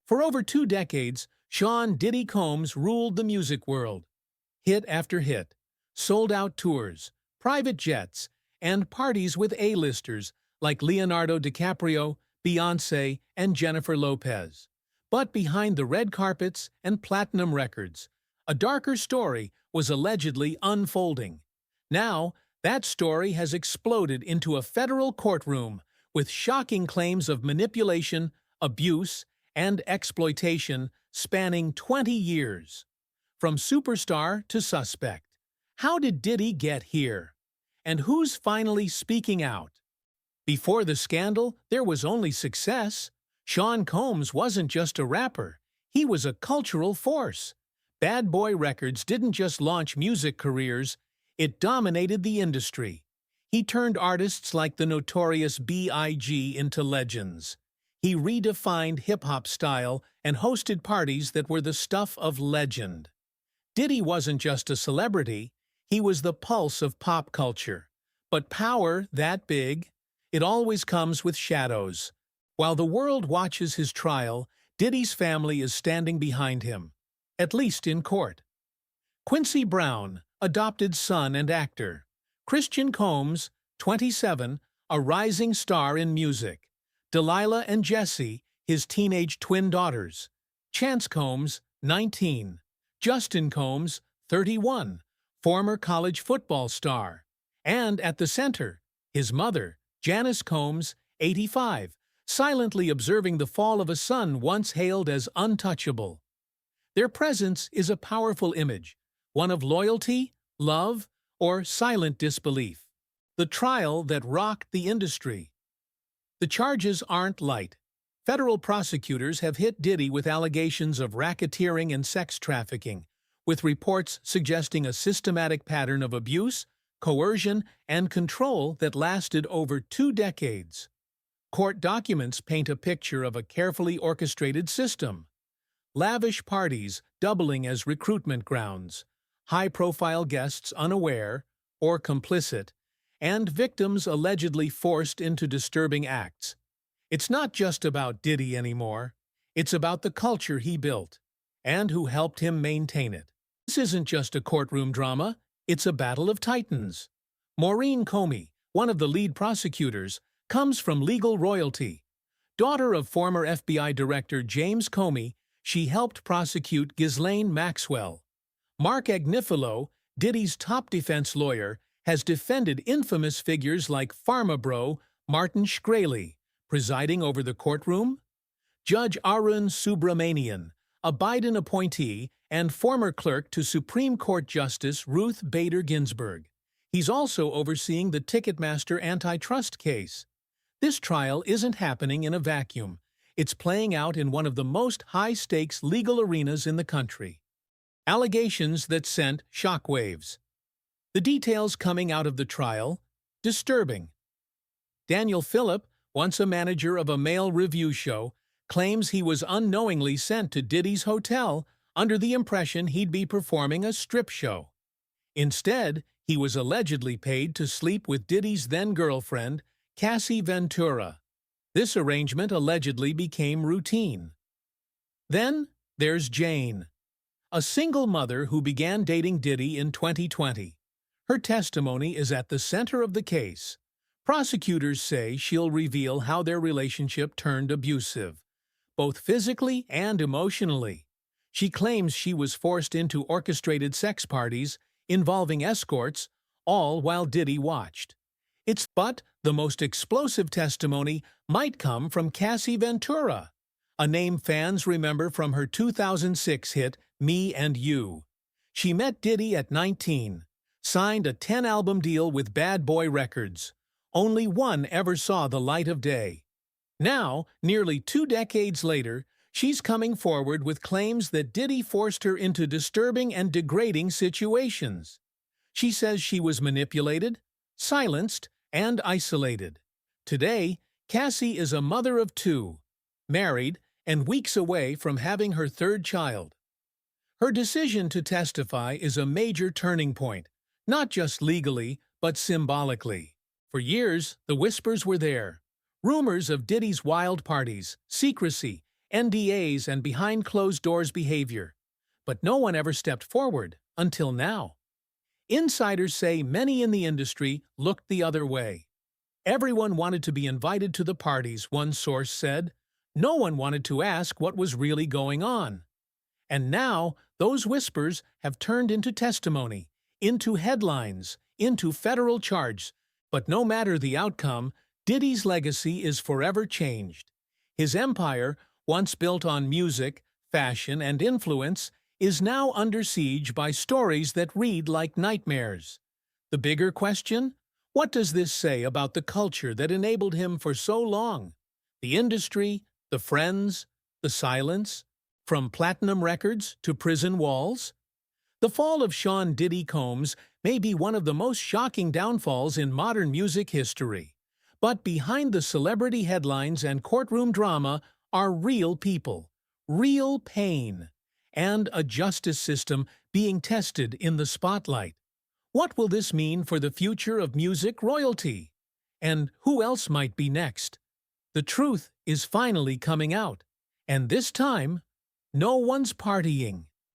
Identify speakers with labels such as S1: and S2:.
S1: For over 2 decades, Sean "Diddy" Combs ruled the music world. Hit after hit, sold-out tours, private jets, and parties with A-listers like Leonardo DiCaprio, Beyoncé, and Jennifer Lopez. But behind the red carpets and platinum records, a darker story was allegedly unfolding. Now, that story has exploded into a federal courtroom with shocking claims of manipulation, abuse, and exploitation spanning 20 years. From superstar to suspect. How did Diddy get here? And who's finally speaking out? Before the scandal, there was only success. Sean Combs wasn't just a rapper. He was a cultural force. Bad Boy Records didn't just launch music careers, it dominated the industry. He turned artists like the notorious B.I.G. into legends. He redefined hip-hop style and hosted parties that were the stuff of legend. Diddy wasn't just a celebrity, he was the pulse of pop culture. But power that big, it always comes with shadows. While the world watches his trial, Diddy's family is standing behind him, at least in court. Quincy Brown, adopted son and actor. Christian Combs, 27, a rising star in music. Delilah and Jesse, his teenage twin daughters. Chance Combs, 19. Justin Combs, 31, former college football star. And at the center, his mother, Janice Combs, 85, silently observing the fall of a son once hailed as untouchable. Their presence is a powerful image, one of loyalty, love, or silent disbelief. The trial that rocked the industry. The charges aren't light. Federal prosecutors have hit Diddy with allegations of racketeering and sex trafficking, with reports suggesting a systematic pattern of abuse, coercion, and control that lasted over 2 decades. Court documents paint a picture of a carefully orchestrated system. Lavish parties doubling as recruitment grounds, high-profile guests unaware or complicit, and victims allegedly forced into disturbing acts. It's not just about Diddy anymore. It's about the culture he built, and who helped him maintain it. This isn't just a courtroom drama, it's a battle of titans. Maurene Comey, one of the lead prosecutors, comes from legal royalty. Daughter of former FBI Director James Comey, she helped prosecute Ghislaine Maxwell. Mark Agnifilo, Diddy's top defense lawyer, has defended infamous figures like Pharma Bro Martin Shkreli, presiding over the courtroom. Judge Arun Subramanian, a Biden appointee and former clerk to Supreme Court Justice Ruth Bader Ginsburg. He's also overseeing the Ticketmaster antitrust case. This trial isn't happening in a vacuum. It's playing out in one of the most high-stakes legal arenas in the country. Allegations that sent shockwaves. The details coming out of the trial, disturbing. Daniel Phillip, once a manager of a male review show, claims he was unknowingly sent to Diddy's hotel under the impression he'd be performing a strip show. Instead, he was allegedly paid to sleep with Diddy's then-girlfriend, Cassie Ventura. This arrangement allegedly became routine. Then, there's Jane, a single mother who began dating Diddy in 2020. Her testimony is at the center of the case. Prosecutors say she'll reveal how their relationship turned abusive, both physically and emotionally. She claims she was forced into orchestrated sex parties involving escorts, all while Diddy watched. But the most explosive testimony might come from Cassie Ventura, a name fans remember from her 2006 hit Me and You. She met Diddy at 19, signed a 10-album deal with Bad Boy Records. Only one ever saw the light of day. Now, nearly 2 decades later, she's coming forward with claims that Diddy forced her into disturbing and degrading situations. She says she was manipulated, silenced, and isolated. Today, Cassie is a mother of 2, married, and weeks away from having her 3rd child. Her decision to testify is a major turning point, not just legally, but symbolically. For years, the whispers were there. Rumors of Diddy's wild parties, secrecy, NDAs, and behind closed doors behavior. But no one ever stepped forward, until now. Insiders say many in the industry looked the other way. Everyone wanted to be invited to the parties, one source said. No one wanted to ask what was really going on. And now, those whispers have turned into testimony, into headlines, into federal charges. But no matter the outcome, Diddy's legacy is forever changed. His empire, once built on music, fashion, and influence, is now under siege by stories that read like nightmares. The bigger question? What does this say about the culture that enabled him for so long? The industry, the friends, the silence? From platinum records to prison walls? The fall of Sean Diddy Combs may be one of the most shocking downfalls in modern music history. But behind the celebrity headlines and courtroom drama are real people, real pain, and a justice system being tested in the spotlight. What will this mean for the future of music royalty? And who else might be next? The truth is finally coming out, and this time, no one's partying.